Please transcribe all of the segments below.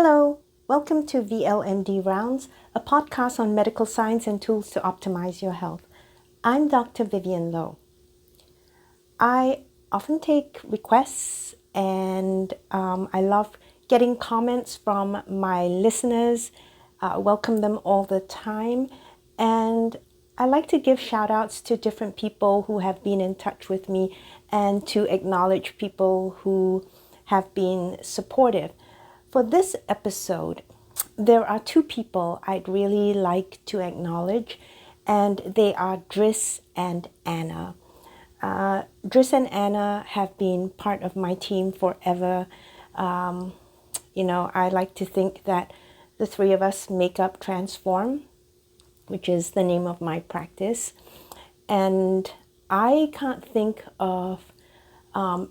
Hello, welcome to vlmd Rounds, a podcast on medical science and tools to optimize your health. I'm Dr. Vivian Lowe. I often take requests and I love getting comments from my listeners. Welcome them all the time. And I like to give shout outs to different people who have been in touch with me and to acknowledge people who have been supportive. For this episode, there are two people I'd really like to acknowledge, and they are Driss and Anna. Driss and Anna have been part of my team forever. I like to think that the three of us make up Transform, which is the name of my practice. And I can't think of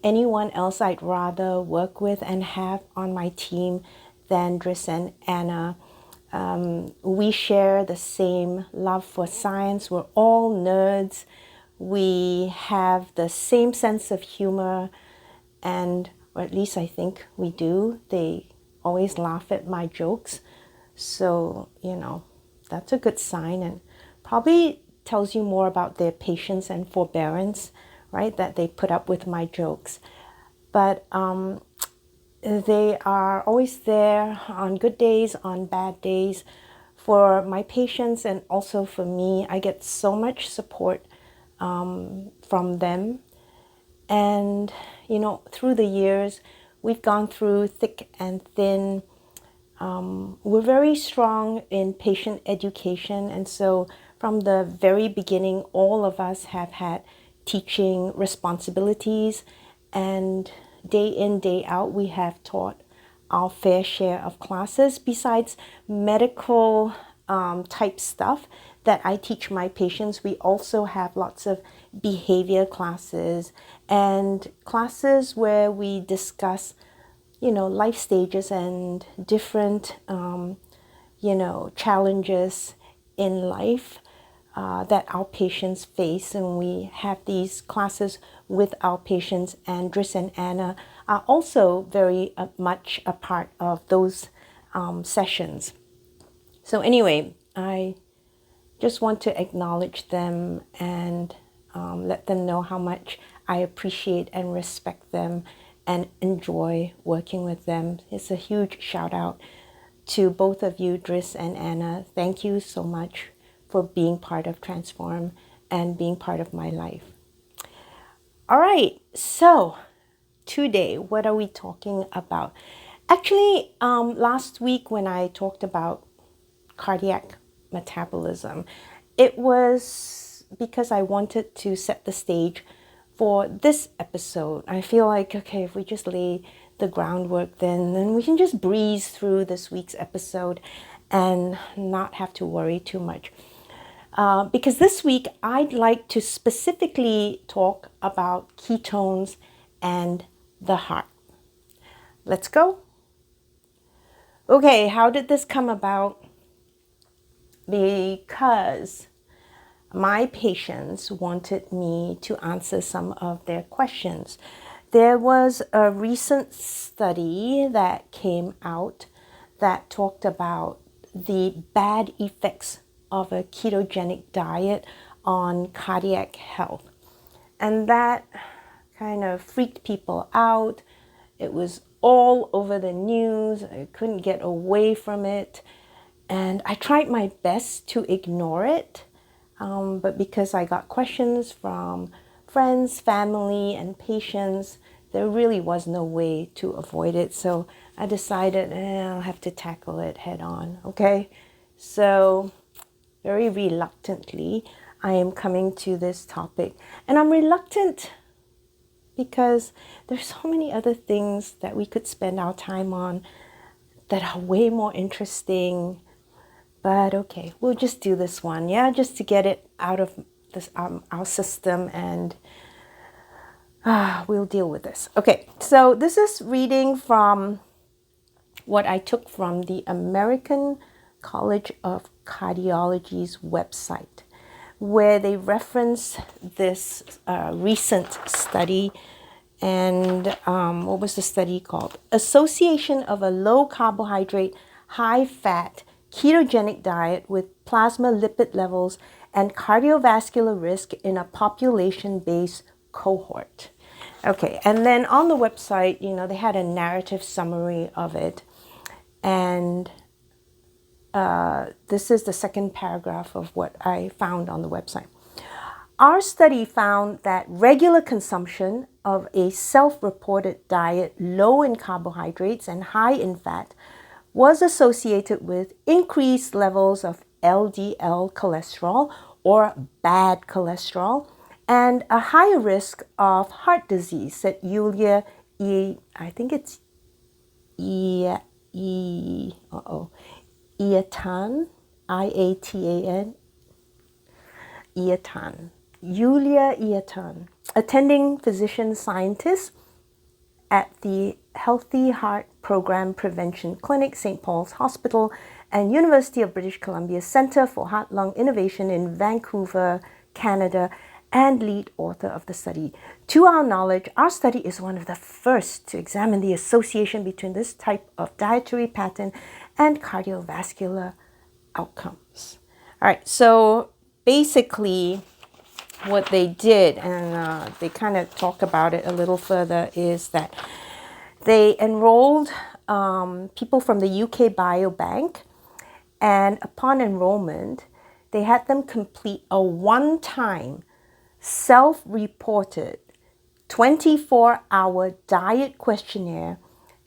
anyone else I'd rather work with and have on my team than Driss and Anna. We share the same love for science. We're all nerds. We have the same sense of humor, or at least I think we do. They always laugh at my jokes. So, that's a good sign and probably tells you more about their patience and forbearance, right, that they put up with my jokes. But they are always there on good days, on bad days, for my patients and also for me. I get so much support from them. And, through the years, we've gone through thick and thin. We're very strong in patient education. And so from the very beginning, all of us have had teaching responsibilities, and day in, day out, we have taught our fair share of classes besides medical type stuff that I teach my patients. We also have lots of behavior classes and classes where we discuss life stages and different challenges in life that our patients face. And we have these classes with our patients, and Driss and Anna are also very much a part of those sessions. So anyway, I just want to acknowledge them and let them know how much I appreciate and respect them and enjoy working with them. It's a huge shout out to both of you, Driss and Anna. Thank you so much for being part of Transform and being part of my life. All right, so today, what are we talking about? Actually, last week when I talked about cardiac metabolism, it was because I wanted to set the stage for this episode. I feel like, okay, if we just lay the groundwork, then we can just breeze through this week's episode and not have to worry too much. Because this week, I'd like to specifically talk about ketones and the heart. Let's go. Okay, how did this come about? Because my patients wanted me to answer some of their questions. There was a recent study that came out that talked about the bad effects of a ketogenic diet on cardiac health. And that kind of freaked people out. It was all over the news. I couldn't get away from it. And I tried my best to ignore it. But because I got questions from friends, family, and patients, there really was no way to avoid it. So I decided I'll have to tackle it head on, okay? So very reluctantly, I am coming to this topic. And I'm reluctant because there's so many other things that we could spend our time on that are way more interesting. But okay, we'll just do this one, just to get it out of this our system, and we'll deal with this. Okay, so this is reading from what I took from the American College of Cardiology's website, where they reference this recent study And what was the study called? Association of a low carbohydrate, high fat, ketogenic diet with plasma lipid levels and cardiovascular risk in a population-based cohort. Okay, and then on the website, they had a narrative summary of it. And this is the second paragraph of what I found on the website. Our study found that regular consumption of a self-reported diet low in carbohydrates and high in fat was associated with increased levels of LDL cholesterol or bad cholesterol and a higher risk of heart disease, said Yulia I think it's Iatan, I-A-T-A-N, Iatan. Yulia Iatan, attending physician scientist at the Healthy Heart Program Prevention Clinic, St. Paul's Hospital, and University of British Columbia Centre for Heart-Lung Innovation in Vancouver, Canada, and lead author of the study. To our knowledge, our study is one of the first to examine the association between this type of dietary pattern and cardiovascular outcomes. All right, so basically what they did, and they kind of talk about it a little further, is that they enrolled people from the UK Biobank, and upon enrollment, they had them complete a one-time self-reported 24-hour diet questionnaire,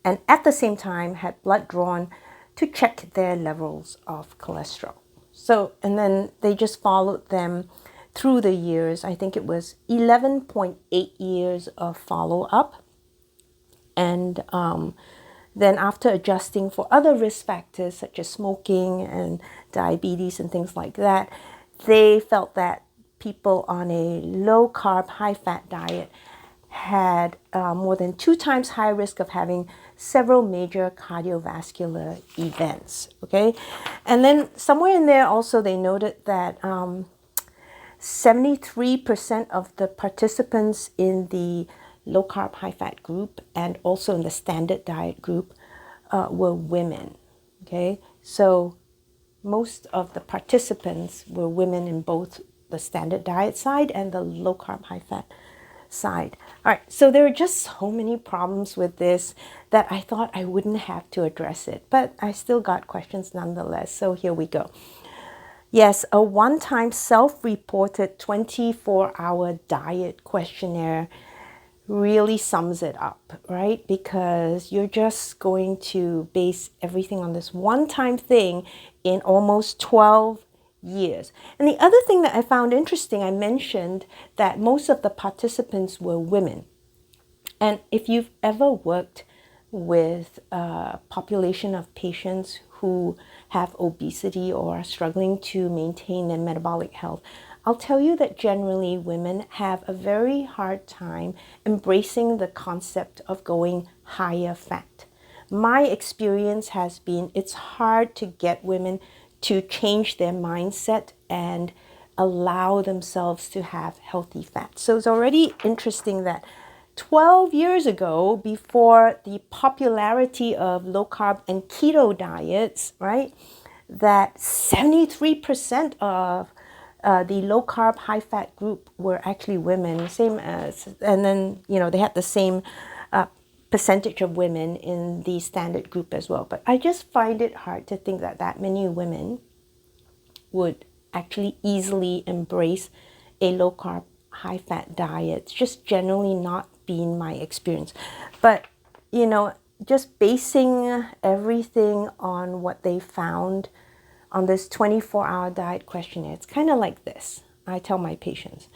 and at the same time had blood drawn to check their levels of cholesterol. So, and then they just followed them through the years. I think it was 11.8 years of follow-up. And then after adjusting for other risk factors such as smoking and diabetes and things like that, they felt that people on a low-carb, high-fat diet had more than 2 times higher risk of having several major cardiovascular events, okay? And then somewhere in there also they noted that 73% of the participants in the low-carb, high-fat group and also in the standard diet group were women, okay? So most of the participants were women in both the standard diet side and the low-carb, high-fat side. All right, so there are just so many problems with this that I thought I wouldn't have to address it, but I still got questions nonetheless, so here we go. Yes, a one-time self-reported 24-hour diet questionnaire really sums it up, right? Because you're just going to base everything on this one-time thing in almost 12 years. And the other thing that I found interesting, I mentioned that most of the participants were women. And if you've ever worked with a population of patients who have obesity or are struggling to maintain their metabolic health, I'll tell you that generally women have a very hard time embracing the concept of going higher fat. My experience has been it's hard to get women to change their mindset and allow themselves to have healthy fat. So it's already interesting that 12 years ago, before the popularity of low-carb and keto diets, right, that 73% of the low-carb, high-fat group were actually women, same as, and then, they had the same percentage of women in the standard group as well. But I just find it hard to think that that many women would actually easily embrace a low-carb, high-fat diet. It's just generally not been my experience. But, just basing everything on what they found on this 24-hour diet questionnaire, it's kind of like this. I tell my patients,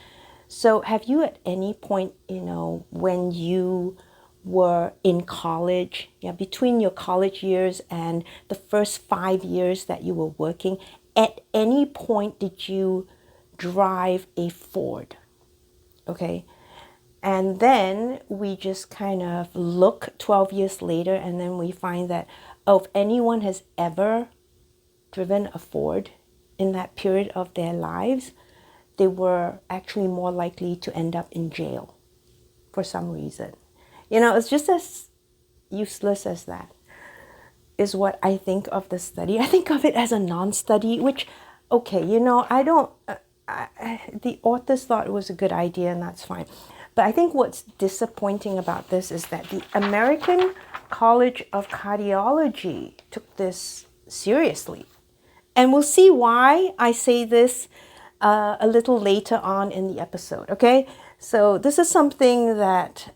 so have you at any point, when you were in college, between your college years and the first 5 years that you were working, at any point did you drive a Ford? Okay. And then we just kind of look 12 years later, and then we find that, if anyone has ever driven a Ford in that period of their lives, they were actually more likely to end up in jail for some reason. It's just as useless as that is what I think of the study. I think of it as a non-study, which, okay, I don't, the authors thought it was a good idea, and that's fine. But I think what's disappointing about this is that the American College of Cardiology took this seriously. And we'll see why I say this a little later on in the episode, okay? So this is something that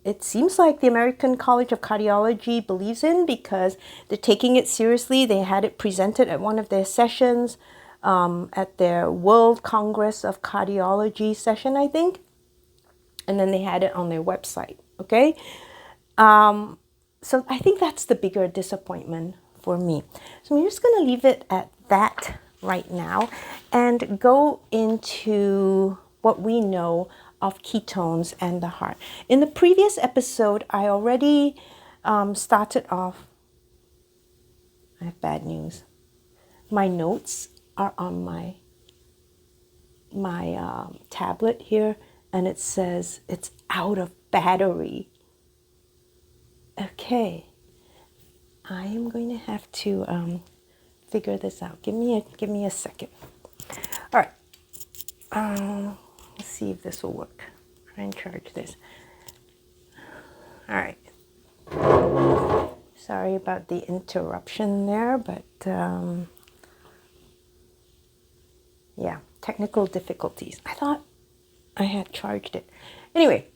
it seems like the American College of Cardiology believes in because they're taking it seriously. They had it presented at one of their sessions at their World Congress of Cardiology session, I think. And then they had it on their website, okay? So I think that's the bigger disappointment for me. So I'm just going to leave it at that right now and go into what we know of ketones and the heart. In the previous episode, I already started off. I have bad news. My notes are on my tablet here, and it says it's out of battery. Okay, I am going to have to figure this out. Give me a second. All right. Let's see if this will work. Try and charge this. All right. Sorry about the interruption there, but yeah, technical difficulties. I thought I had charged it. Anyway,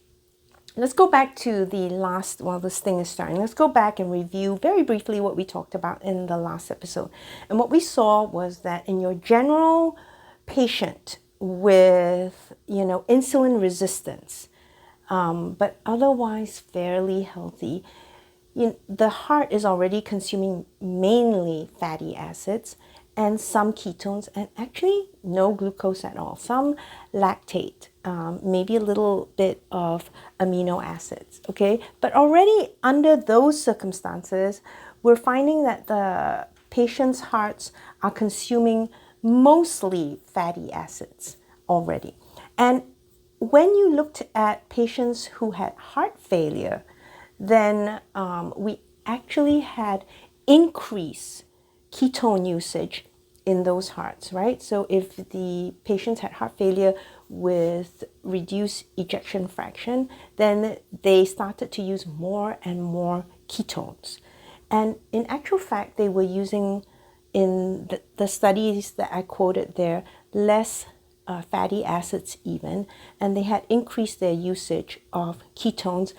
let's go back to the last, while this thing is starting, let's go back and review very briefly what we talked about in the last episode. And what we saw was that in your general patient with, insulin resistance, but otherwise fairly healthy, the heart is already consuming mainly fatty acids and some ketones, and actually no glucose at all. Some lactate, maybe a little bit of amino acids, okay? But already under those circumstances, we're finding that the patient's hearts are consuming mostly fatty acids already. And when you looked at patients who had heart failure, then we actually had increased ketone usage in those hearts, right? So if the patients had heart failure with reduced ejection fraction, then they started to use more and more ketones. And in actual fact, they were using, in the studies that I quoted there, less fatty acids even, and they had increased their usage of ketones.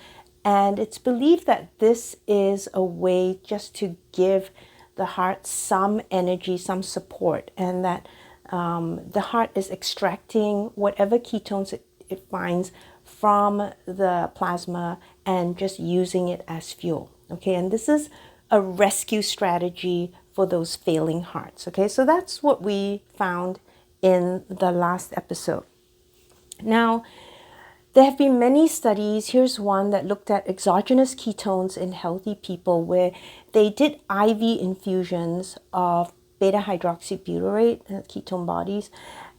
And it's believed that this is a way just to give the heart some energy, some support, and that the heart is extracting whatever ketones it finds from the plasma and just using it as fuel. Okay, and this is a rescue strategy for those failing hearts. Okay, so that's what we found in the last episode. Now, there have been many studies. Here's one that looked at exogenous ketones in healthy people where they did IV infusions of beta-hydroxybutyrate, ketone bodies,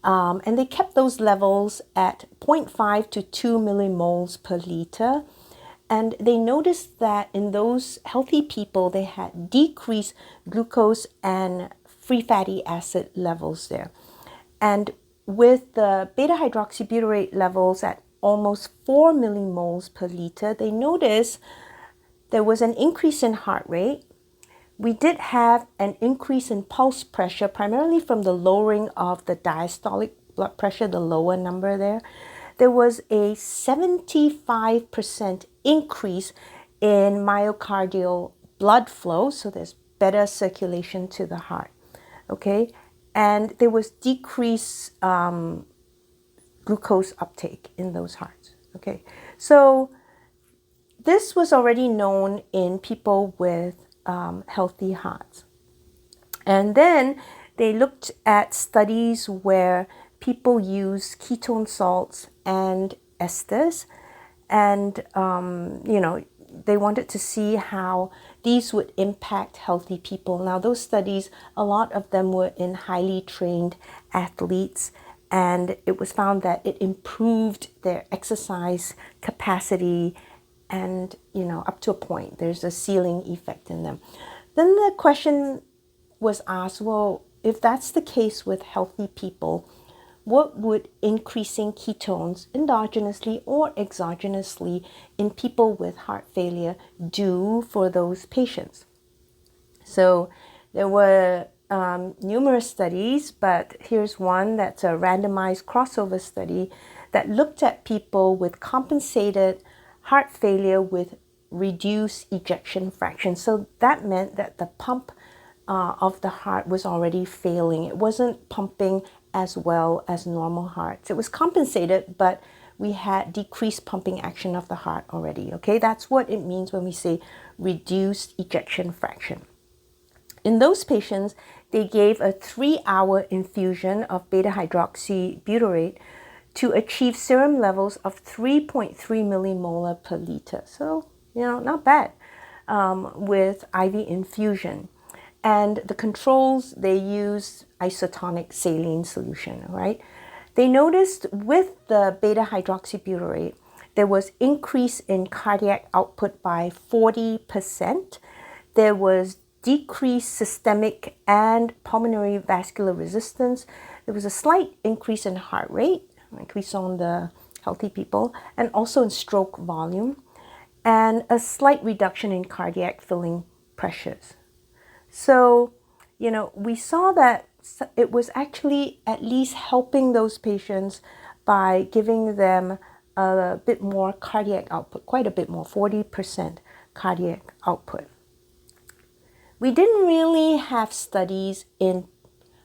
and they kept those levels at 0.5 to 2 millimoles per liter. And they noticed that in those healthy people, they had decreased glucose and free fatty acid levels there. And with the beta-hydroxybutyrate levels at almost 4 millimoles per liter, they noticed there was an increase in heart rate. We did have an increase in pulse pressure, primarily from the lowering of the diastolic blood pressure, the lower number there. There was a 75% increase in myocardial blood flow, so there's better circulation to the heart, okay? And there was decreased glucose uptake in those hearts, okay? So this was already known in people with healthy hearts. And then they looked at studies where people use ketone salts and esters, and they wanted to see how these would impact healthy people. Now, those studies, a lot of them were in highly trained athletes, and it was found that it improved their exercise capacity and, up to a point, there's a ceiling effect in them. Then the question was asked, well, if that's the case with healthy people, what would increasing ketones endogenously or exogenously in people with heart failure do for those patients? So there were numerous studies, but here's one that's a randomized crossover study that looked at people with compensated heart failure with reduced ejection fraction. So that meant that the pump of the heart was already failing. It wasn't pumping as well as normal hearts. It was compensated, but we had decreased pumping action of the heart already. Okay, that's what it means when we say reduced ejection fraction. In those patients, they gave a 3-hour infusion of beta-hydroxybutyrate to achieve serum levels of 3.3 millimolar per liter. So, not bad with IV infusion. And the controls, they used isotonic saline solution, right? They noticed with the beta-hydroxybutyrate, there was increase in cardiac output by 40%. There was decreased systemic and pulmonary vascular resistance. There was a slight increase in heart rate, like we saw in the healthy people, and also in stroke volume, and a slight reduction in cardiac filling pressures. So, we saw that it was actually at least helping those patients by giving them a bit more cardiac output, quite a bit more, 40% cardiac output. We didn't really have studies in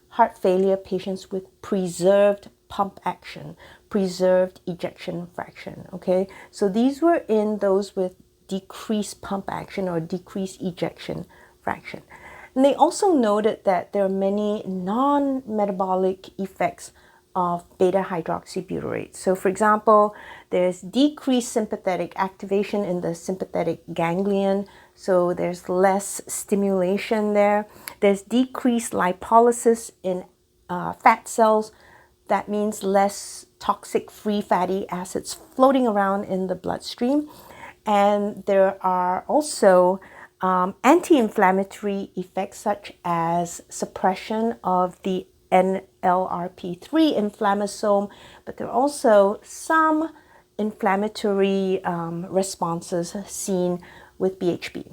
heart failure patients with preserved pump action, preserved ejection fraction, okay? So these were in those with decreased pump action or decreased ejection fraction. And they also noted that there are many non-metabolic effects of beta-hydroxybutyrate. So for example, there's decreased sympathetic activation in the sympathetic ganglion, so there's less stimulation there. There's decreased lipolysis in fat cells. That means less toxic free fatty acids floating around in the bloodstream. And there are also anti-inflammatory effects such as suppression of the NLRP3 inflammasome, but there are also some inflammatory responses seen with BHB.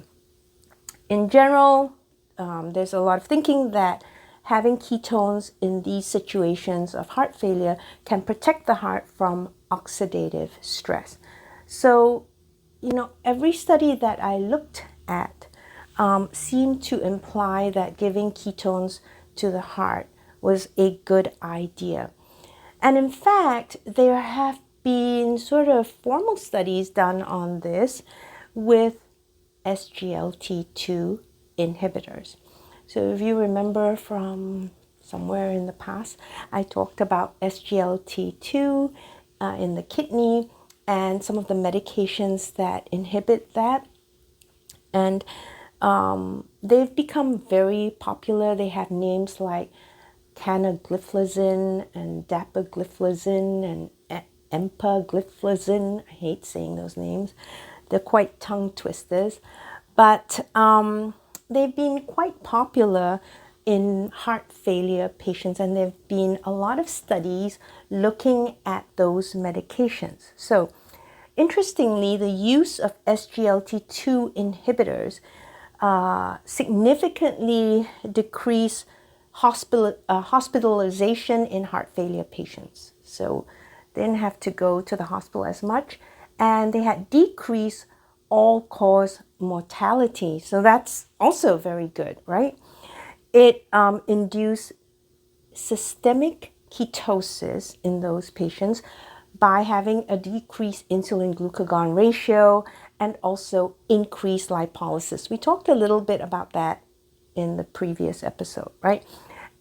In general, there's a lot of thinking that having ketones in these situations of heart failure can protect the heart from oxidative stress. So, every study that I looked at seemed to imply that giving ketones to the heart was a good idea. And in fact, there have been sort of formal studies done on this with SGLT2 inhibitors. So if you remember from somewhere in the past, I talked about SGLT2 in the kidney and some of the medications that inhibit that. And they've become very popular. They have names like canagliflozin and dapagliflozin and empagliflozin. I hate saying those names. They're quite tongue twisters. But they've been quite popular in heart failure patients, and there have been a lot of studies looking at those medications. So interestingly, the use of SGLT2 inhibitors significantly decrease hospitalization in heart failure patients. So they didn't have to go to the hospital as much, and they had decreased all-cause mortality. So that's also very good, right? It induced systemic ketosis in those patients by having a decreased insulin glucagon ratio and also increased lipolysis. We talked a little bit about that in the previous episode, right?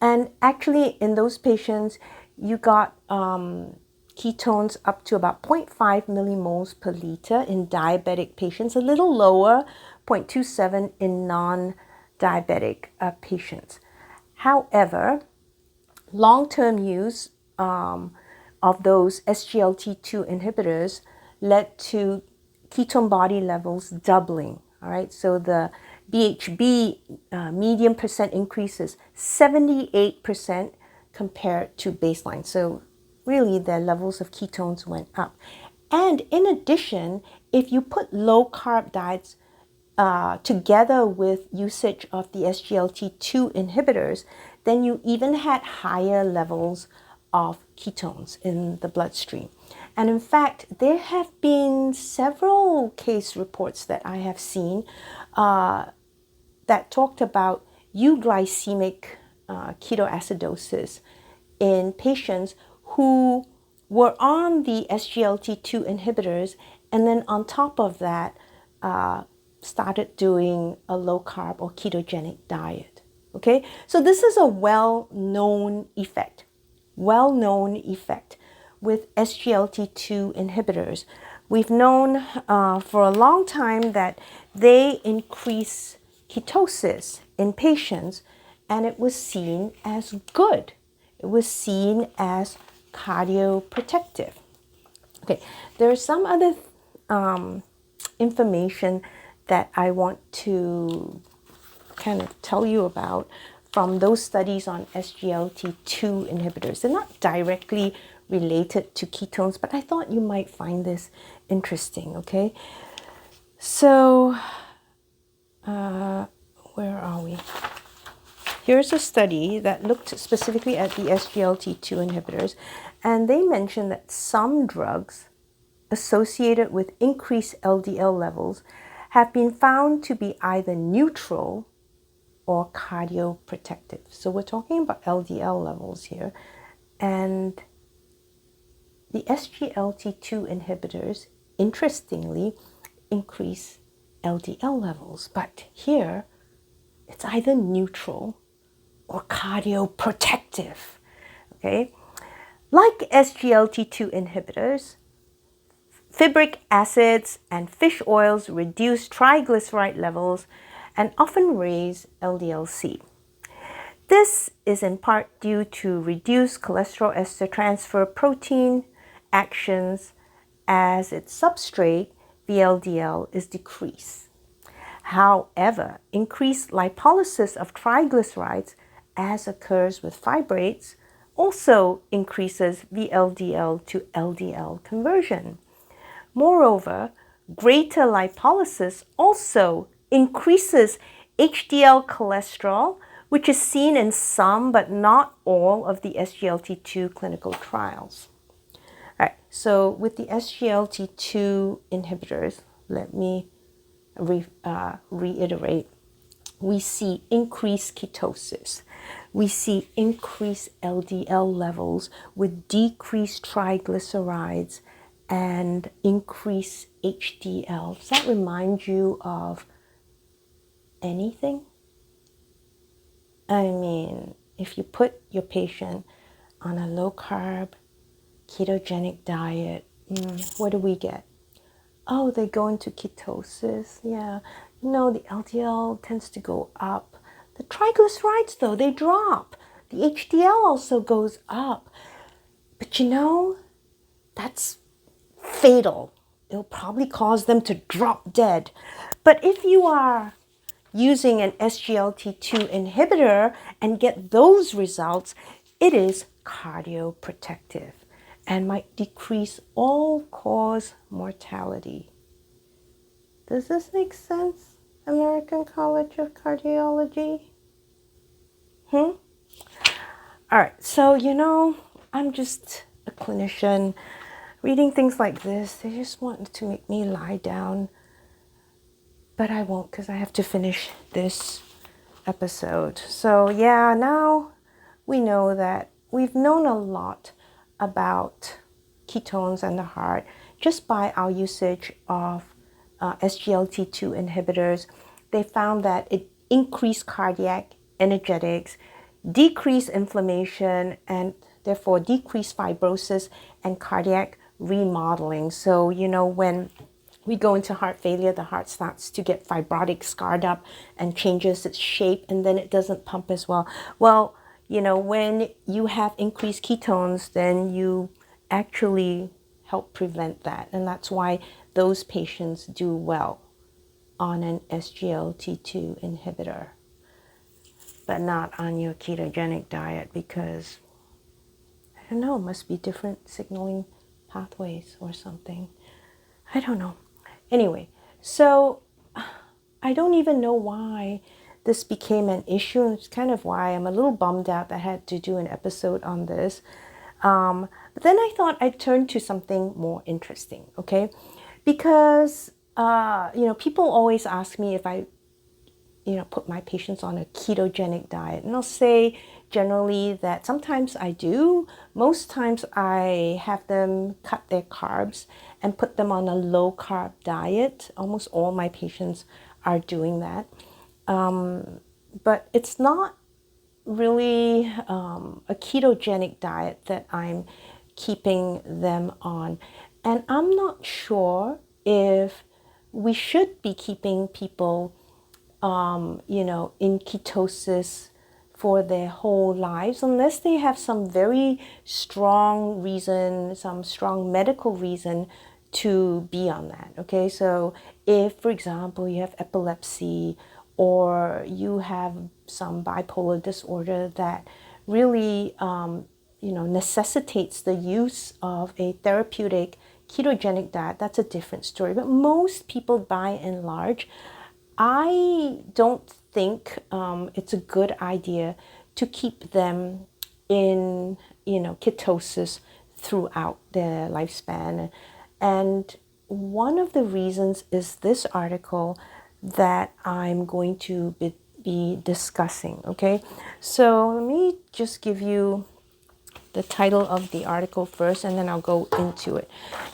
And actually in those patients, you got ketones up to about 0.5 millimoles per liter in diabetic patients, a little lower, 0.27 in non-diabetic patients. However, long-term use of those SGLT2 inhibitors led to ketone body levels doubling. All right, so the BHB median percent increases 78% compared to baseline. So really their levels of ketones went up. And in addition, if you put low carb diets together with usage of the SGLT2 inhibitors, then you even had higher levels of ketones in the bloodstream. And in fact, there have been several case reports that I have seen that talked about euglycemic ketoacidosis in patients who were on the SGLT2 inhibitors and then on top of that started doing a low carb or ketogenic diet. Okay, so this is a well-known effect with SGLT2 inhibitors. We've known for a long time that they increase ketosis in patients, and it was seen as good. It was seen as cardioprotective. Okay, there's some other information that I want to kind of tell you about from those studies on SGLT2 inhibitors. They're not directly related to ketones, but I thought you might find this interesting, okay? So, where are we? Here's a study that looked specifically at the SGLT2 inhibitors, and they mentioned that some drugs associated with increased LDL levels have been found to be either neutral or cardioprotective. So we're talking about LDL levels here. And the SGLT2 inhibitors, interestingly, increase LDL levels. But here, it's either neutral or cardioprotective. Okay? Like SGLT2 inhibitors, fibric acids and fish oils reduce triglyceride levels and often raise LDL-C. This is in part due to reduced cholesterol ester transfer protein actions as its substrate, VLDL, is decreased. However, increased lipolysis of triglycerides, as occurs with fibrates, also increases VLDL to LDL conversion. Moreover, greater lipolysis also increases HDL cholesterol, which is seen in some but not all of the SGLT2 clinical trials. All right, so with the SGLT2 inhibitors, let me reiterate, we see increased ketosis. We see increased LDL levels with decreased triglycerides and increased HDL. Does that remind you of anything? I mean, if you put your patient on a low carb, ketogenic diet, what do we get? Oh, they go into ketosis. Yeah. No, the LDL tends to go up. The triglycerides, though, they drop. The HDL also goes up. But you know, that's fatal. It'll probably cause them to drop dead. But if you are using an SGLT2 inhibitor and get those results, it is cardioprotective and might decrease all-cause mortality. Does this make sense, American College of Cardiology? All right, so you know, I'm just a clinician. Reading things like this, they just want to make me lie down. But I won't, because I have to finish this episode. So yeah, now we know that we've known a lot about ketones and the heart just by our usage of SGLT2 inhibitors. They found that it increased cardiac energetics, decreased inflammation, and therefore decreased fibrosis and cardiac remodeling. So, you know, when we go into heart failure, the heart starts to get fibrotic, scarred up, and changes its shape, and then it doesn't pump as well. Well, you know, when you have increased ketones, then you actually help prevent that. And that's why those patients do well on an SGLT2 inhibitor, but not on your ketogenic diet because, I don't know, must be different signaling pathways or something. I don't know. Anyway, so I don't even know why this became an issue. And it's kind of why I'm a little bummed out that I had to do an episode on this. But then I thought I'd turn to something more interesting, okay? Because, people always ask me if I, put my patients on a ketogenic diet. And I'll say generally that sometimes I do. Most times I have them cut their carbs and put them on a low carb diet. Almost all my patients are doing that. But it's not really a ketogenic diet that I'm keeping them on. And I'm not sure if we should be keeping people, in ketosis for their whole lives, unless they have some very strong reason, some strong medical reason to be on that. Okay, so if, for example, you have epilepsy or you have some bipolar disorder that really, necessitates the use of a therapeutic ketogenic diet, that's a different story. But most people, by and large, I don't think it's a good idea to keep them in, ketosis throughout their lifspan. And one of the reasons is this article that I'm going to be discussing, okay? So let me just give you the title of the article first, and then I'll go into it.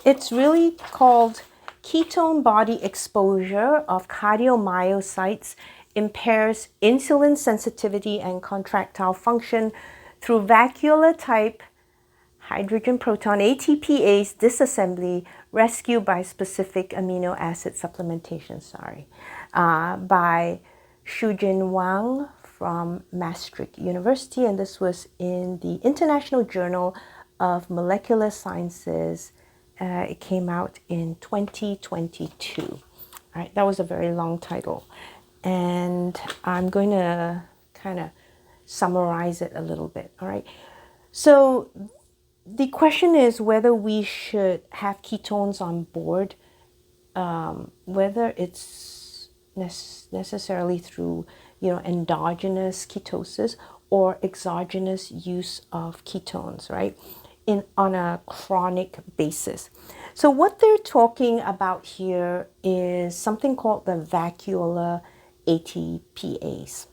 It's really called Ketone Body Exposure of Cardiomyocytes Impairs Insulin Sensitivity and Contractile Function Through Vacuolar Type Hydrogen Proton ATPase Disassembly Rescued by Specific Amino Acid Supplementation, by Shujin Wang from Maastricht University, and this was in the International Journal of Molecular Sciences. It came out in 2022. All right, that was a very long title, and I'm going to kind of summarize it a little bit. All right, so the question is whether we should have ketones on board, whether it's necessarily through endogenous ketosis or exogenous use of ketones, right? On a chronic basis. So what they're talking about here is something called the vacuolar ATPase.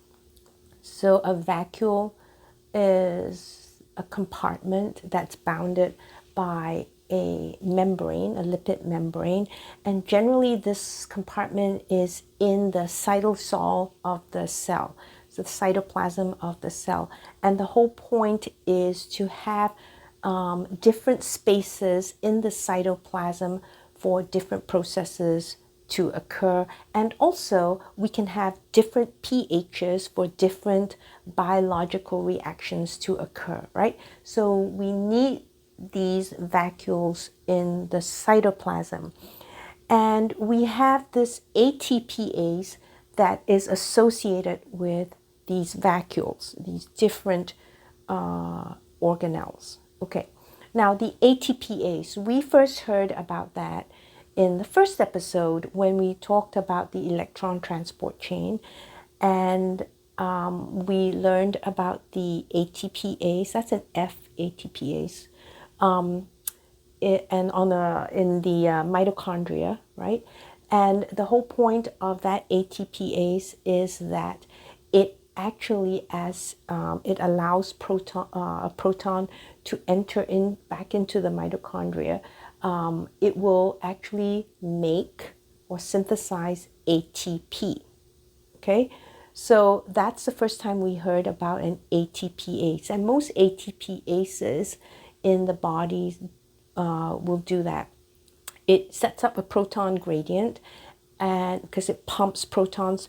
So a vacuole is a compartment that's bounded by a membrane, a lipid membrane, and generally this compartment is in the cytosol of the cell, so the cytoplasm of the cell. And the whole point is to have different spaces in the cytoplasm for different processes to occur. And also we can have different pHs for different biological reactions to occur, right? So we need these vacuoles in the cytoplasm. And we have this ATPase that is associated with these vacuoles, these different organelles. Okay, now the ATPase, we first heard about that in the first episode when we talked about the electron transport chain, and we learned about the ATPase, that's an F-ATPase, and in the mitochondria, right? And the whole point of that ATPase is that it actually, as it allows a proton to enter back into the mitochondria, it will actually make or synthesize ATP. Okay, so that's the first time we heard about an ATPase, and most ATPases in the body will do that. It sets up a proton gradient, and because it pumps protons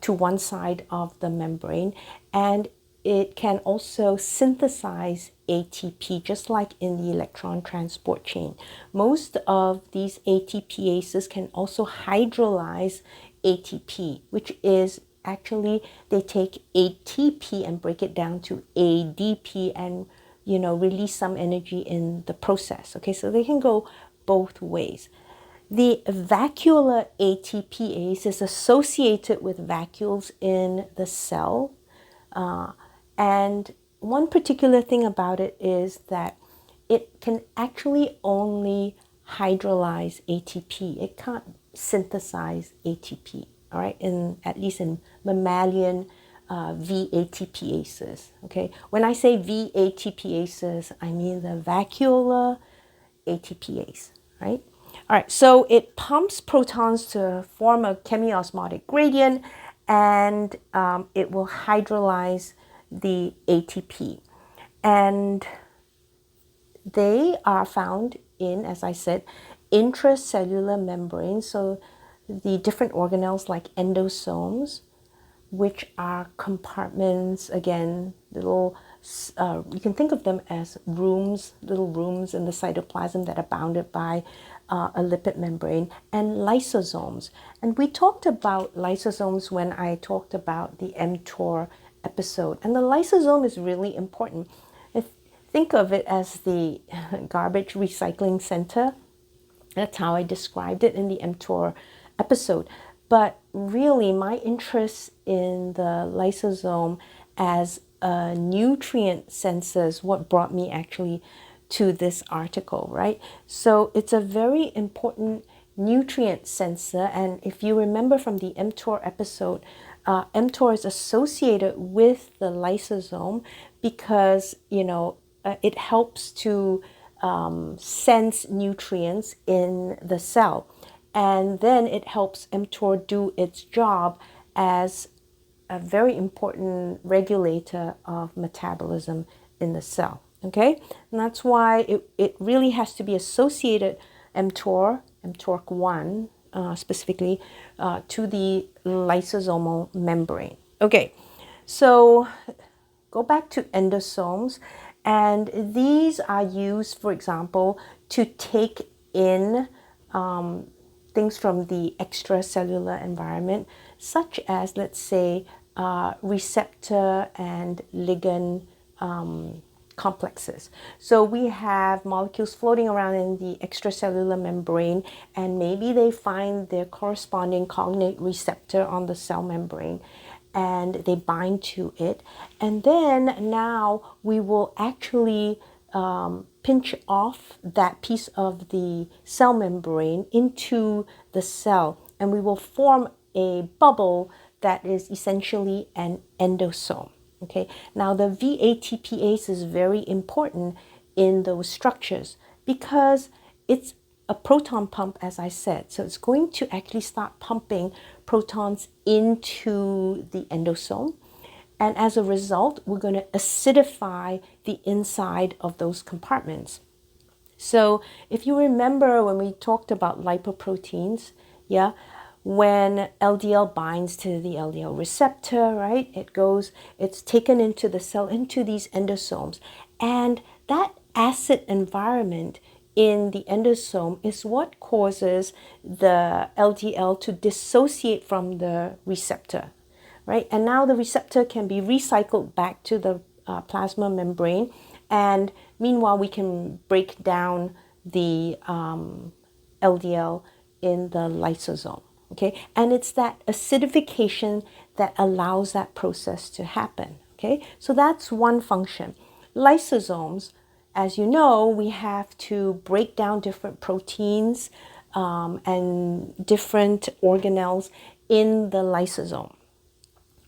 to one side of the membrane, and it can also synthesize ATP, just like in the electron transport chain. Most of these ATPases can also hydrolyze ATP, which is actually they take ATP and break it down to ADP and release some energy in the process. Okay, so they can go both ways. The vacuolar ATPase is associated with vacuoles in the cell. And one particular thing about it is that it can actually only hydrolyze ATP. It can't synthesize ATP, all right, at least in mammalian v-ATPases. Okay, when I say v-ATPases, I mean the vacuolar ATPase, right? All right, so it pumps protons to form a chemiosmotic gradient, and it will hydrolyze the ATP. And they are found in, as I said, intracellular membranes. So the different organelles like endosomes, which are compartments, again, little, you can think of them as rooms, little rooms in the cytoplasm that are bounded by a lipid membrane, and lysosomes. And we talked about lysosomes when I talked about the mTOR episode. And the lysosome is really important. Think of it as the garbage recycling center. That's how I described it in the mTOR episode. But really, my interest in the lysosome as a nutrient sensor is what brought me actually to this article, right? So it's a very important nutrient sensor. And if you remember from the mTOR episode, mTOR is associated with the lysosome because, it helps to sense nutrients in the cell. And then it helps mTOR do its job as a very important regulator of metabolism in the cell. Okay, and that's why it really has to be associated, mTORC1 specifically, to the lysosomal membrane. Okay, so go back to endosomes, and these are used, for example, to take in things from the extracellular environment, such as, let's say, receptor and ligand complexes. So we have molecules floating around in the extracellular membrane, and maybe they find their corresponding cognate receptor on the cell membrane, and they bind to it. And then now we will actually pinch off that piece of the cell membrane into the cell, and we will form a bubble that is essentially an endosome. Okay, now the v-ATPase is very important in those structures because it's a proton pump, as I said. So it's going to actually start pumping protons into the endosome. And as a result, we're going to acidify the inside of those compartments. So if you remember when we talked about lipoproteins, yeah, when LDL binds to the LDL receptor, right, it's taken into the cell, into these endosomes. And that acid environment in the endosome is what causes the LDL to dissociate from the receptor, right? And now the receptor can be recycled back to the plasma membrane. And meanwhile, we can break down the LDL in the lysosome. Okay, and it's that acidification that allows that process to happen. Okay, so that's one function. Lysosomes, as you know, we have to break down different proteins and different organelles in the lysosome.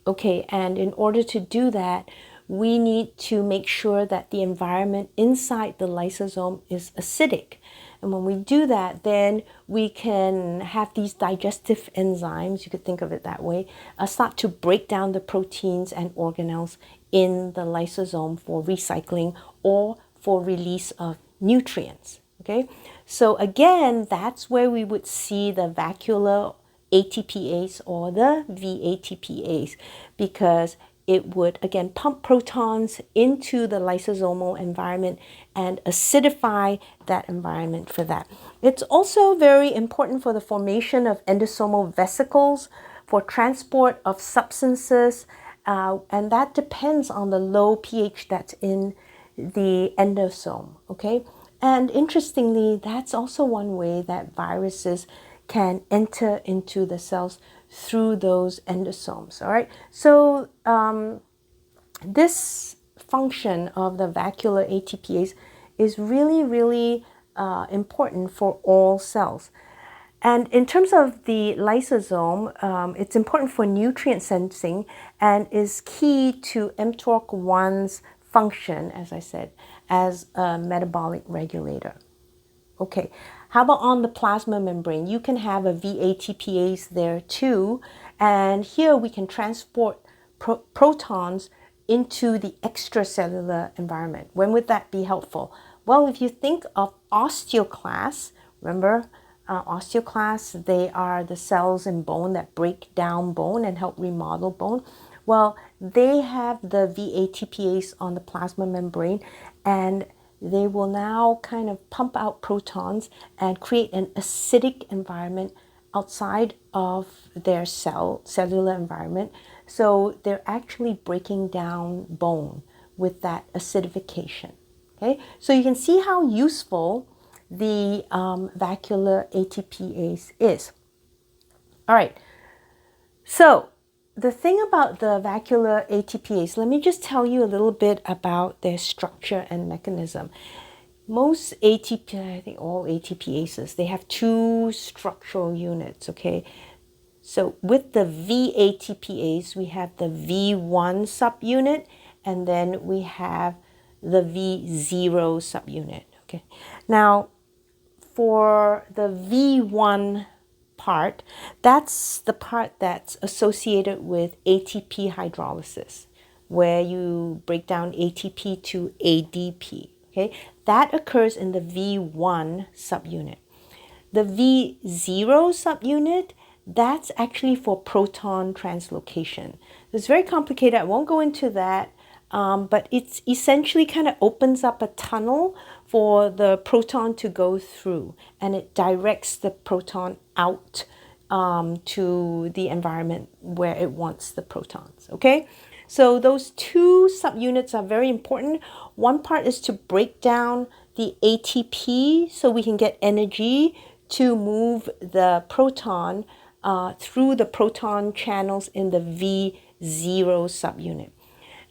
Okay, and in order to do that, we need to make sure that the environment inside the lysosome is acidic. And when we do that, then we can have these digestive enzymes, you could think of it that way, start to break down the proteins and organelles in the lysosome for recycling or for release of nutrients. Okay, so again, that's where we would see the vacuolar ATPase or the v-ATPase, because it would, again, pump protons into the lysosomal environment and acidify that environment for that. It's also very important for the formation of endosomal vesicles, for transport of substances, and that depends on the low pH that's in the endosome, okay? And interestingly, that's also one way that viruses can enter into the cells through those endosomes, all right? So this function of the vacuolar ATPase is really, really important for all cells. And in terms of the lysosome, it's important for nutrient sensing and is key to mTORC1's function, as I said, as a metabolic regulator. Okay, how about on the plasma membrane? You can have a v-ATPase there too. And here we can transport protons into the extracellular environment. When would that be helpful? Well, if you think of osteoclasts, remember osteoclasts, they are the cells in bone that break down bone and help remodel bone. Well, they have the v-ATPase on the plasma membrane, and they will now kind of pump out protons and create an acidic environment outside of their cellular environment. So they're actually breaking down bone with that acidification. Okay, so you can see how useful the vacuolar ATPase is. All right, so the thing about the vacuolar ATPase, let me just tell you a little bit about their structure and mechanism. Most I think all ATPases, they have two structural units, okay? So with the v-ATPase, we have the V1 subunit, and then we have the V0 subunit, okay? Now, for the V1 part, that's the part that's associated with ATP hydrolysis, where you break down ATP to ADP, okay? That occurs in the V1 subunit. The V0 subunit, that's actually for proton translocation. It's very complicated. I won't go into that, but it's essentially kind of opens up a tunnel for the proton to go through, and it directs the proton out to the environment where it wants the protons, okay? So those two subunits are very important. One part is to break down the ATP so we can get energy to move the proton through the proton channels in the V0 subunit.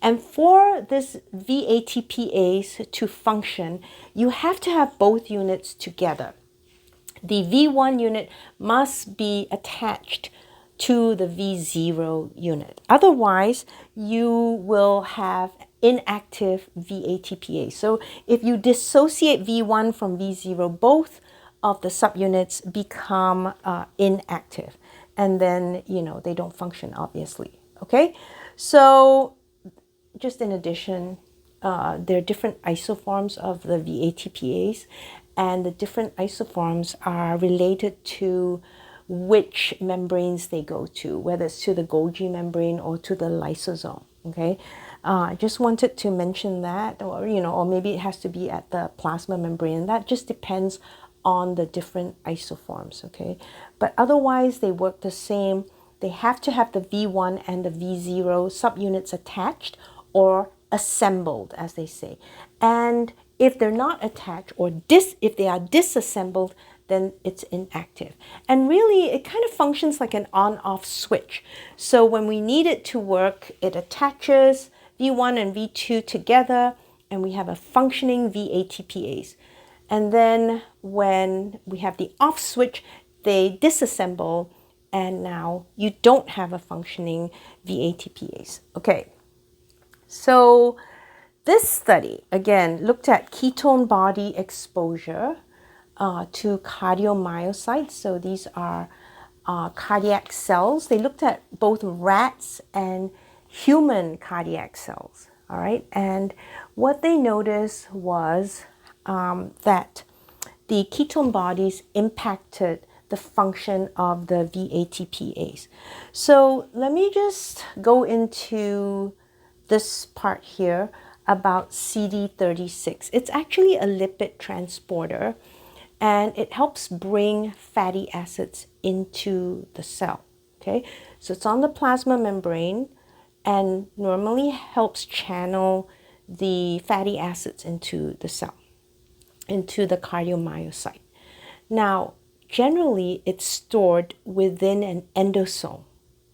And for this v-ATPase to function, you have to have both units together. The V1 unit must be attached to the V0 unit. Otherwise, you will have inactive v-ATPase. So if you dissociate V1 from V0, both of the subunits become inactive. And then, they don't function, obviously. Okay? So just in addition, there are different isoforms of the v-ATPase, and the different isoforms are related to which membranes they go to, whether it's to the Golgi membrane or to the lysosome. Okay, I just wanted to mention that, or maybe it has to be at the plasma membrane. That just depends on the different isoforms. Okay, but otherwise they work the same. They have to have the V1 and the V0 subunits attached or assembled, as they say. And if they're not attached, or if they are disassembled, then it's inactive. And really, it kind of functions like an on-off switch. So when we need it to work, it attaches V1 and V2 together, and we have a functioning v-ATPase. And then when we have the off switch, they disassemble, and now you don't have a functioning v-ATPase. Okay, so this study, again, looked at ketone body exposure to cardiomyocytes. So these are cardiac cells. They looked at both rats and human cardiac cells, all right? And what they noticed was that the ketone bodies impacted the function of the v-ATPase. So let me just go into this part here about CD36. It's actually a lipid transporter, and it helps bring fatty acids into the cell. Okay, so it's on the plasma membrane and normally helps channel the fatty acids into the cell, into the cardiomyocyte. Now, generally, it's stored within an endosome.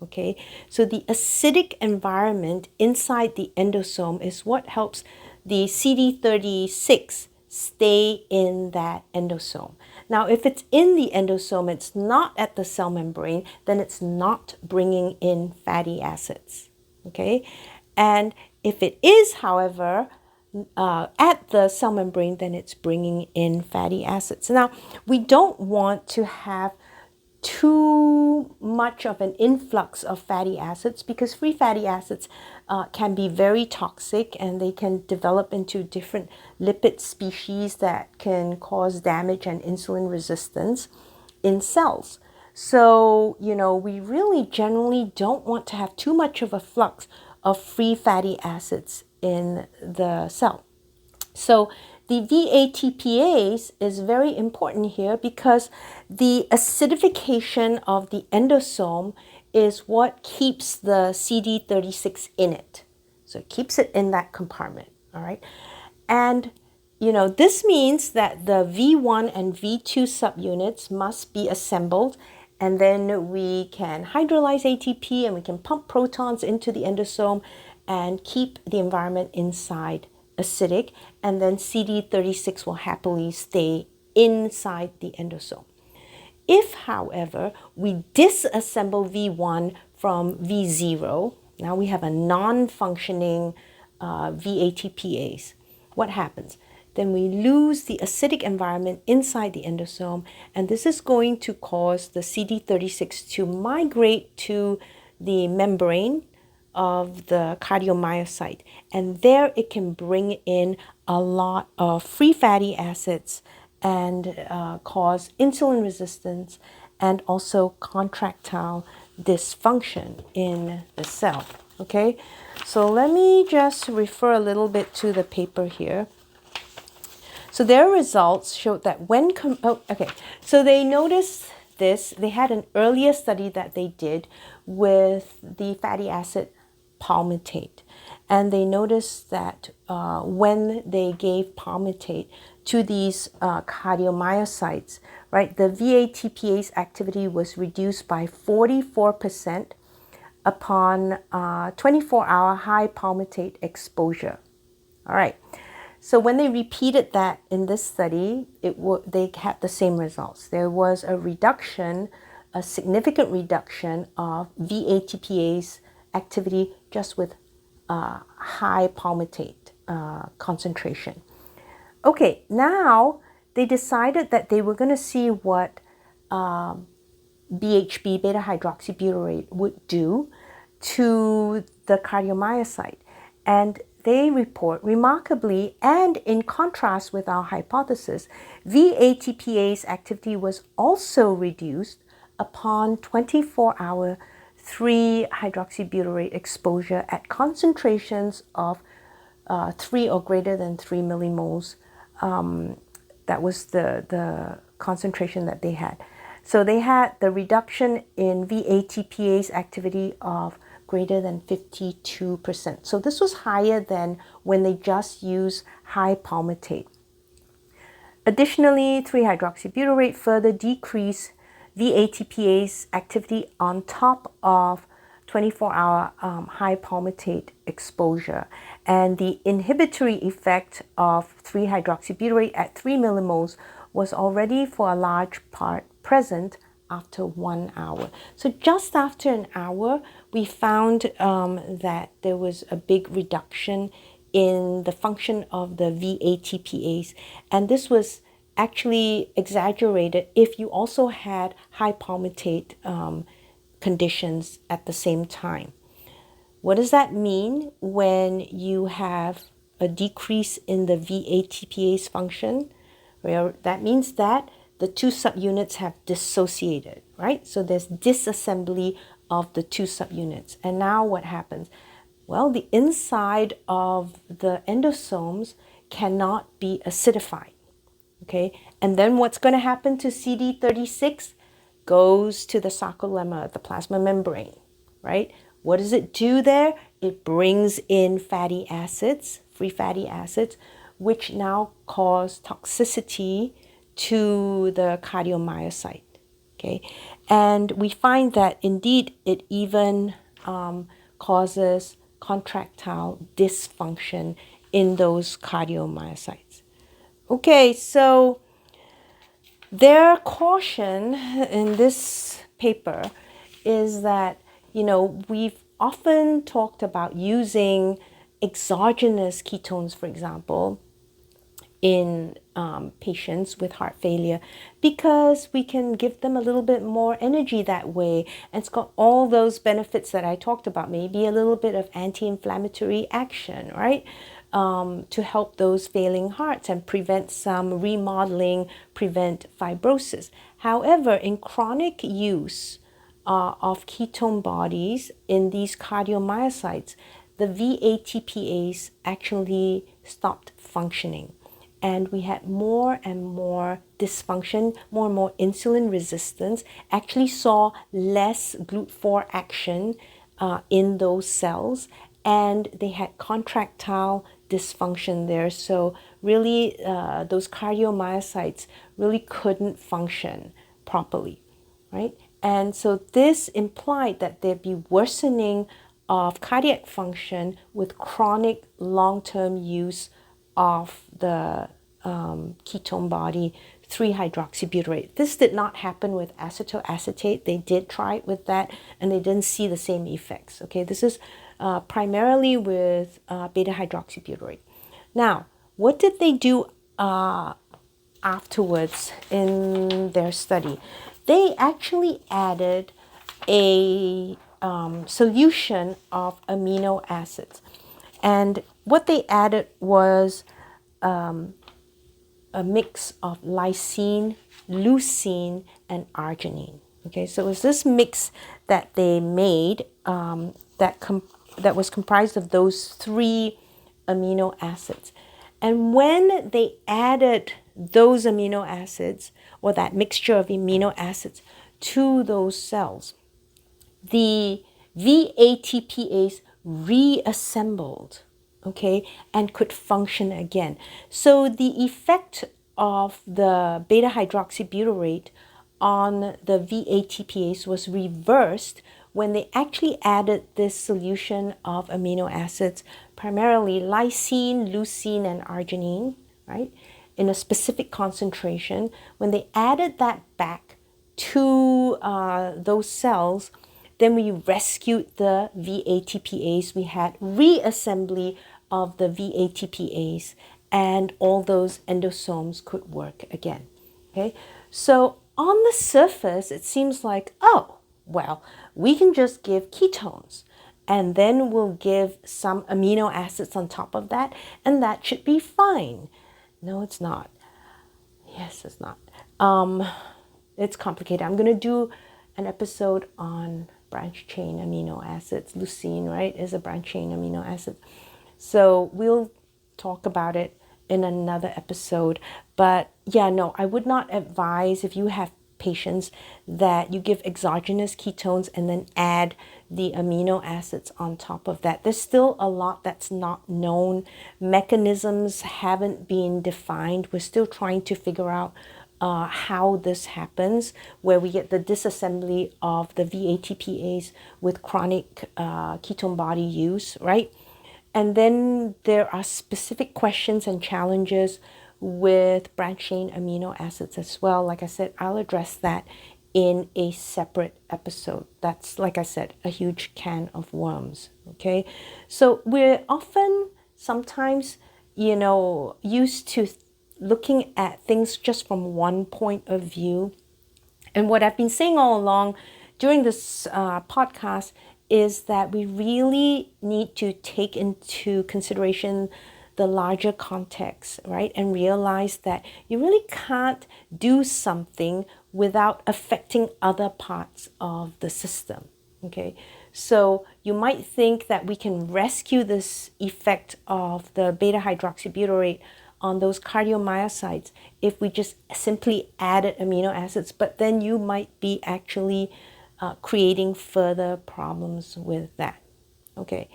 Okay, so the acidic environment inside the endosome is what helps the CD36 stay in that endosome. Now, if it's in the endosome, it's not at the cell membrane, then it's not bringing in fatty acids. Okay, and if it is, however, at the cell membrane, then it's bringing in fatty acids. Now, we don't want to have too much of an influx of fatty acids because free fatty acids can be very toxic, and they can develop into different lipid species that can cause damage and insulin resistance in cells. So, we really generally don't want to have too much of a flux of free fatty acids in the cell. So the v-ATPase is very important here because the acidification of the endosome is what keeps the CD36 in it. So it keeps it in that compartment, all right? And, this means that the V1 and V2 subunits must be assembled, and then we can hydrolyze ATP and we can pump protons into the endosome and keep the environment inside acidic, and then CD36 will happily stay inside the endosome. If, however, we disassemble V1 from V0, now we have a non-functioning v-ATPase. What happens? Then we lose the acidic environment inside the endosome, and this is going to cause the CD36 to migrate to the membrane of the cardiomyocyte, and there it can bring in a lot of free fatty acids and cause insulin resistance and also contractile dysfunction in the cell. Okay, so let me just refer a little bit to the paper here. So their results showed that when so they noticed this. They had an earlier study that they did with the fatty acid palmitate, and they noticed that when they gave palmitate to these cardiomyocytes, right, the v-ATPase activity was reduced by 44% upon 24-hour high palmitate exposure. All right. So when they repeated that in this study, they had the same results. There was a reduction, a significant reduction of v-ATPase activity just with high palmitate concentration. Okay, now they decided that they were going to see what BHB, beta hydroxybutyrate, would do to the cardiomyocyte. And they report, remarkably, and in contrast with our hypothesis, v-ATPase activity was also reduced upon 24-hour 3-hydroxybutyrate exposure at concentrations of 3 or greater than 3 millimoles. That was the concentration that they had. So they had the reduction in v-ATPase activity of greater than 52%. So this was higher than when they just used high palmitate. Additionally, 3-hydroxybutyrate further decreased v-ATPase activity on top of 24-hour high palmitate exposure. And the inhibitory effect of 3-hydroxybutyrate at 3 millimoles was already for a large part present after 1 hour. So just after an hour, we found that there was a big reduction in the function of the v-ATPase. And this was actually exaggerated if you also had high palmitate conditions at the same time. What does that mean when you have a decrease in the v-ATPase function? Well, that means that the two subunits have dissociated, right? So there's disassembly of the two subunits. And now what happens? Well, the inside of the endosomes cannot be acidified. Okay, and then what's going to happen to CD36? Goes to the sarcolemma, the plasma membrane, right? What does it do there? It brings in fatty acids, free fatty acids, which now cause toxicity to the cardiomyocyte. Okay, and we find that indeed it even causes contractile dysfunction in those cardiomyocytes. Okay, so their caution in this paper is that, we've often talked about using exogenous ketones, for example, in patients with heart failure, because we can give them a little bit more energy that way. And it's got all those benefits that I talked about, maybe a little bit of anti-inflammatory action, right? To help those failing hearts and prevent some remodeling, prevent fibrosis. However, in chronic use of ketone bodies in these cardiomyocytes, the v-ATPase actually stopped functioning. And we had more and more dysfunction, more and more insulin resistance, actually saw less GLUT4 action in those cells, and they had contractile dysfunction there. So really, those cardiomyocytes really couldn't function properly, right? And so this implied that there'd be worsening of cardiac function with chronic long-term use of the ketone body 3-hydroxybutyrate. This did not happen with acetoacetate. They did try it with that, and they didn't see the same effects. Okay, this is primarily with beta-hydroxybutyrate. Now, what did they do afterwards in their study? They actually added a solution of amino acids. And what they added was a mix of lysine, leucine, and arginine. Okay, so it was this mix that they made that was comprised of those 3 amino acids. And when they added those amino acids, or that mixture of amino acids, to those cells, the v-ATPase reassembled, okay, and could function again. So the effect of the beta-hydroxybutyrate on the v-ATPase was reversed when they actually added this solution of amino acids, primarily lysine, leucine, and arginine, right, in a specific concentration. When they added that back to those cells, then we rescued the v-ATPase. We had reassembly of the v-ATPase, and all those endosomes could work again. Okay, so on the surface, it seems like, oh, well, we can just give ketones, and then we'll give some amino acids on top of that, and that should be fine. No, it's not. Yes, it's not. It's complicated. I'm going to do an episode on branch chain amino acids. Leucine, right, is a branch chain amino acid. So we'll talk about it in another episode. But yeah, no, I would not advise, if you have patients, that you give exogenous ketones and then add the amino acids on top of that. There's still a lot that's not known. Mechanisms haven't been defined. We're still trying to figure out how this happens, where we get the disassembly of the v-ATPase with chronic ketone body use, right? And then there are specific questions and challenges with branch chain amino acids as well. Like I said, I'll address that in a separate episode. That's, like I said, a huge can of worms, okay? So we're often, sometimes, used to looking at things just from one point of view. And what I've been saying all along during this podcast is that we really need to take into consideration the larger context, right? And realize that you really can't do something without affecting other parts of the system, okay? So you might think that we can rescue this effect of the beta hydroxybutyrate on those cardiomyocytes if we just simply added amino acids, but then you might be actually creating further problems with that. Okay,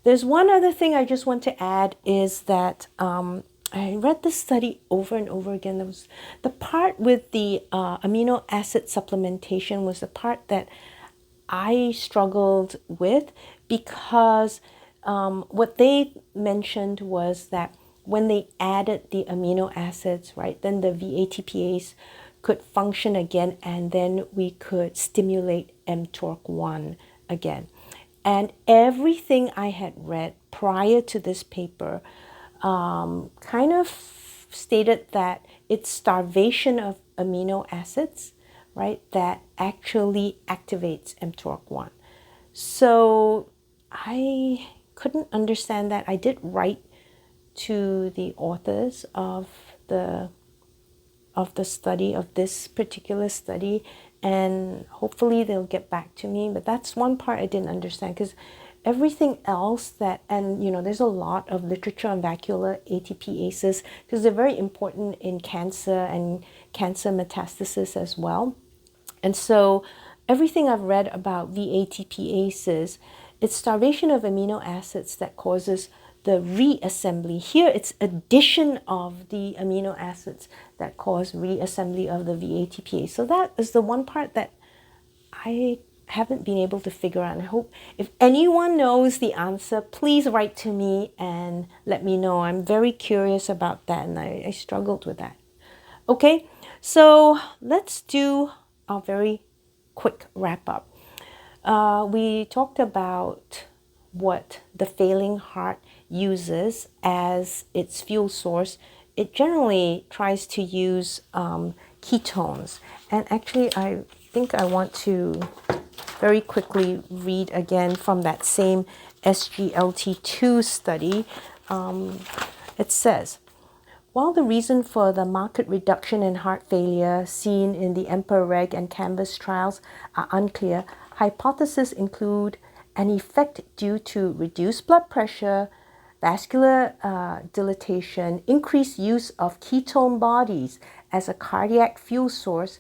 there's one other thing I just want to add is that I read this study over and over again. There was the part with the amino acid supplementation was the part that I struggled with, because what they mentioned was that when they added the amino acids, right, then the v-ATPase could function again, and then we could stimulate mTORC1 again. And everything I had read prior to this paper kind of stated that it's starvation of amino acids, right, that actually activates mTORC1. So I couldn't understand that. I did write to the authors of the study, of this particular study, and hopefully they'll get back to me. But that's one part I didn't understand, because everything else that, and there's a lot of literature on vacuolar ATPases, because they're very important in cancer and cancer metastasis as well. And so everything I've read about v-ATPases, it's starvation of amino acids that causes the reassembly. Here it's addition of the amino acids that cause reassembly of the v-ATPase. So that is the one part that I haven't been able to figure out. And I hope if anyone knows the answer, please write to me and let me know. I'm very curious about that, and I struggled with that. Okay, so let's do a very quick wrap up. We talked about what the failing heart uses as its fuel source. It generally tries to use ketones. And actually, I think I want to very quickly read again from that same SGLT2 study. It says, while the reason for the marked reduction in heart failure seen in the EMPEROR-REG and CANVAS trials are unclear, hypotheses include an effect due to reduced blood pressure, vascular dilatation, increased use of ketone bodies as a cardiac fuel source,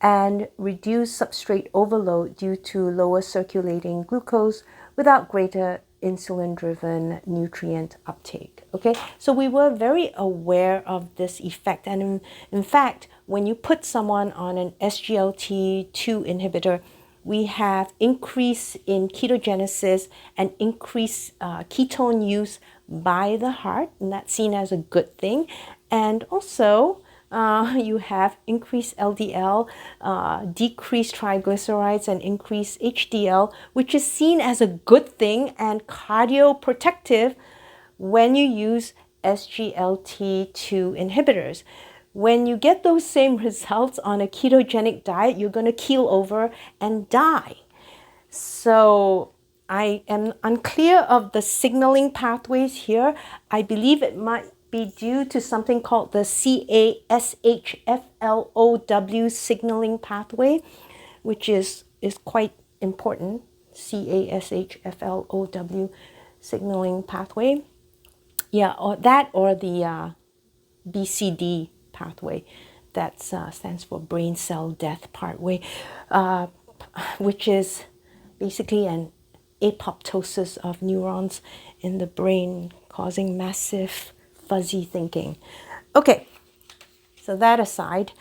and reduced substrate overload due to lower circulating glucose without greater insulin-driven nutrient uptake. Okay, so we were very aware of this effect. And in fact, when you put someone on an SGLT2 inhibitor, we have increase in ketogenesis and increased ketone use by the heart, and that's seen as a good thing. And also, you have increased LDL, decreased triglycerides, and increased HDL, which is seen as a good thing and cardioprotective when you use SGLT2 inhibitors. When you get those same results on a ketogenic diet, you're going to keel over and die. So I am unclear of the signaling pathways here. I believe it might be due to something called the CASHFLOW signaling pathway, which is quite important. CASHFLOW signaling pathway. Yeah, or that, or the BCD pathway. That stands for brain cell death pathway, which is basically an apoptosis of neurons in the brain, causing massive fuzzy thinking. Okay, so that aside,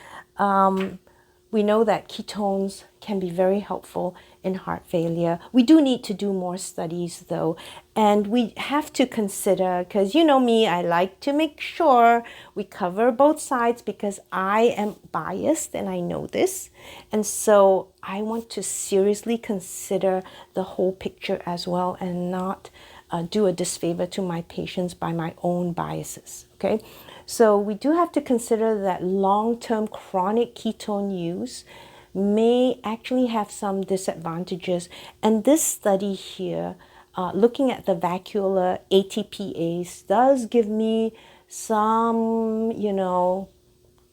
we know that ketones can be very helpful in heart failure. We do need to do more studies though, and we have to consider, because you know me, I like to make sure we cover both sides, because I am biased and I know this, and so I want to seriously consider the whole picture as well, and not do a disfavor to my patients by my own biases. Okay, so we do have to consider that long-term chronic ketone use may actually have some disadvantages. And this study here, looking at the vacuolar ATPase, does give me some,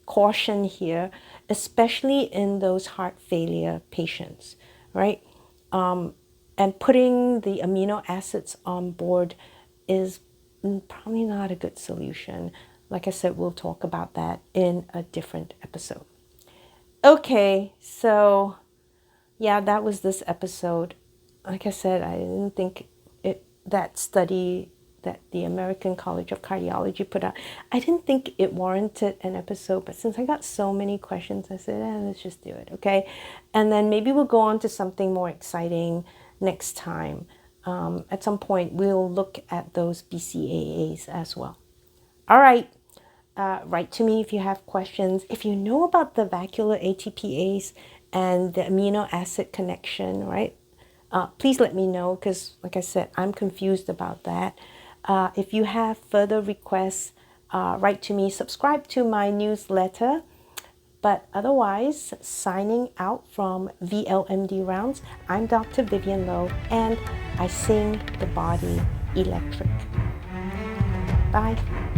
caution here, especially in those heart failure patients, right? And putting the amino acids on board is probably not a good solution. Like I said, we'll talk about that in a different episode. Okay, so yeah, that was this episode. Like I said, I didn't think that study that the American College of Cardiology put out, I didn't think it warranted an episode, but since I got so many questions, I said, let's just do it, okay? And then maybe we'll go on to something more exciting next time. At some point, we'll look at those BCAAs as well. All right. Write to me if you have questions. If you know about the vacuolar ATPase and the amino acid connection, right? Please let me know because, like I said, I'm confused about that. If you have further requests, write to me. Subscribe to my newsletter. But otherwise, signing out from vlmd Rounds, I'm Dr. Vivian Lowe, and I sing the body electric. Bye.